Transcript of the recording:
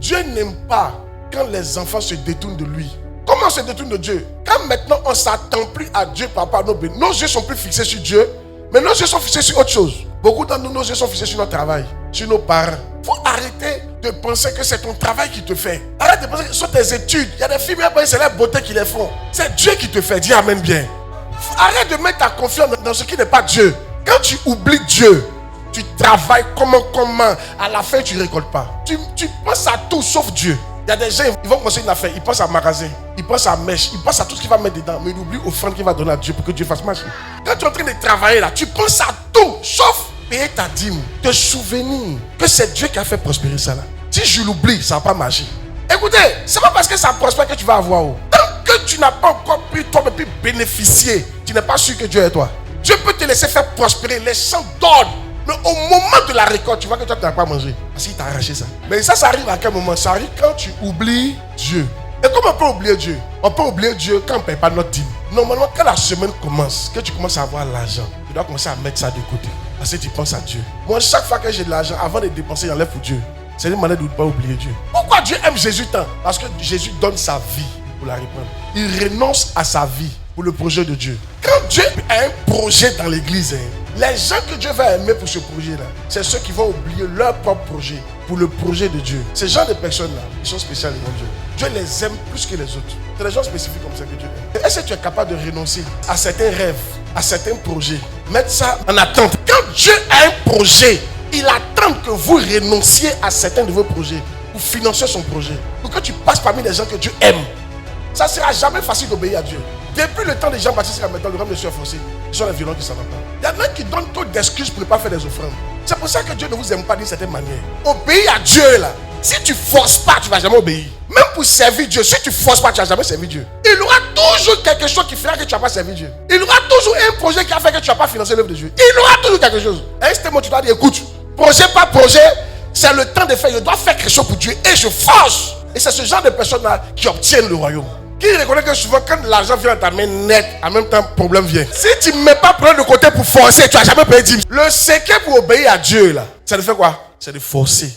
Dieu n'aime pas quand les enfants se détournent de lui. Comment on se détourne de Dieu? Quand maintenant on ne s'attend plus à Dieu par rapport à nos bénédictions. Nos yeux sont plus fixés sur Dieu, mais nos yeux sont fixés sur autre chose. Beaucoup d'entre nous, nos yeux sont fixés sur notre travail, sur nos parents. Il faut arrêter de penser que c'est ton travail qui te fait. Arrête de penser que ce sont tes études. Il y a des filles, c'est la beauté qui les font. C'est Dieu qui te fait. Dis amen bien. Arrête de mettre ta confiance dans ce qui n'est pas Dieu. Quand tu oublies Dieu, tu travailles comment, à la fin tu ne récoltes pas. Tu penses à tout sauf Dieu. Il y a des gens, ils vont commencer une affaire, ils pensent à magasin, ils pensent à mèche, ils pensent à tout ce qu'il va mettre dedans, mais ils oublient offrande qu'il va donner à Dieu pour que Dieu fasse marcher. Quand tu es en train de travailler là, tu penses à tout sauf payer ta dîme, te souvenir que c'est Dieu qui a fait prospérer ça là. Si je l'oublie, ça ne va pas marcher. Écoutez, c'est pas parce que ça prospère que tu vas avoir. Tant que tu n'as pas encore pris toi et puis bénéficier, tu n'es pas sûr que Dieu est toi. Dieu peut te laisser faire prospérer les champs d'ordre. Mais au moment de la récolte, tu vois que toi tu n'as pas mangé. Parce qu'il t'a arraché ça. Mais ça arrive à quel moment? Ça arrive quand tu oublies Dieu. Et comment on peut oublier Dieu? On peut oublier Dieu quand on ne paye pas notre dîme. Normalement, quand la semaine commence, que tu commences à avoir l'argent, tu dois commencer à mettre ça de côté. Parce que tu penses à Dieu. Moi, chaque fois que j'ai de l'argent, avant de dépenser, j'enlève pour Dieu. C'est une manière de ne pas oublier Dieu. Pourquoi Dieu aime Jésus tant? Parce que Jésus donne sa vie pour la reprendre. Il renonce à sa vie pour le projet de Dieu. Quand Dieu a un projet dans l'église, les gens que Dieu va aimer pour ce projet-là, c'est ceux qui vont oublier leur propre projet pour le projet de Dieu. Ces gens de personnes-là, ils sont spéciales devant Dieu. Dieu les aime plus que les autres. C'est les gens spécifiques comme ça que Dieu aime. Est-ce que tu es capable de renoncer à certains rêves, à certains projets, mettre ça en attente? Quand Dieu a un projet, il attend que vous renonciez à certains de vos projets pour financer son projet. Pour que tu passes parmi les gens que Dieu aime. Ça ne sera jamais facile d'obéir à Dieu. Depuis le temps des Jean-Baptiste et maintenant, le rame de Sœur Foncé, ils sont les violents qui s'en entendent. Il y en a qui donnent trop d'excuses pour ne pas faire des offrandes. C'est pour ça que Dieu ne vous aime pas d'une certaine manière. Obéis à Dieu là. Si tu ne forces pas, tu ne vas jamais obéir. Même pour servir Dieu, si tu ne forces pas, tu ne vas jamais servir Dieu. Il y aura toujours quelque chose qui fera que tu ne vas pas servir Dieu. Il y aura toujours un projet qui a fait que tu ne vas pas financer l'œuvre de Dieu. Il y aura toujours quelque chose. Et ce moment, tu dois dire, écoute, projet par projet, c'est le temps de faire. Je dois faire quelque chose pour Dieu et je force. Et c'est ce genre de personnes-là qui obtiennent le royaume. Qui reconnaît que souvent quand l'argent vient dans ta main nette, en même temps problème vient. Si tu ne mets pas prendre de côté pour forcer, tu n'as jamais payé 10. Le secret pour obéir à Dieu là, c'est de faire quoi? C'est de forcer.